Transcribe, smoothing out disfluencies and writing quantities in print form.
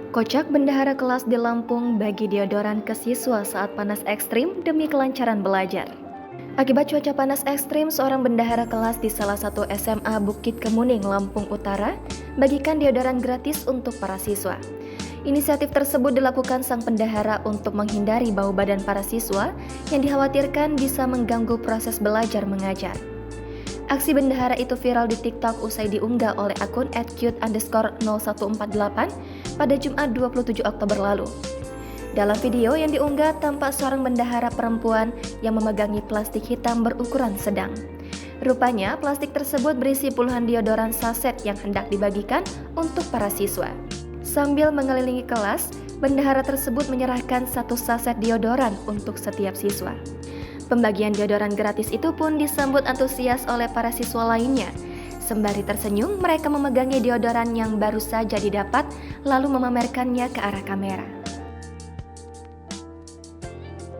Kocak bendahara kelas di Lampung bagi deodoran ke siswa saat panas ekstrim demi kelancaran belajar. Akibat cuaca panas ekstrim, seorang bendahara kelas di salah satu SMA Bukit Kemuning, Lampung Utara, bagikan deodoran gratis untuk para siswa. Inisiatif tersebut dilakukan sang bendahara untuk menghindari bau badan para siswa yang dikhawatirkan bisa mengganggu proses belajar mengajar. Aksi bendahara itu viral di TikTok usai diunggah oleh akun @cute_0148 pada Jumat 27 Oktober lalu. Dalam video yang diunggah, tampak seorang bendahara perempuan yang memegangi plastik hitam berukuran sedang. Rupanya, plastik tersebut berisi puluhan deodoran saset yang hendak dibagikan untuk para siswa. Sambil mengelilingi kelas, bendahara tersebut menyerahkan satu saset deodoran untuk setiap siswa. Pembagian deodoran gratis itu pun disambut antusias oleh para siswa lainnya. Sembari tersenyum, mereka memegangi deodoran yang baru saja didapat, lalu memamerkannya ke arah kamera.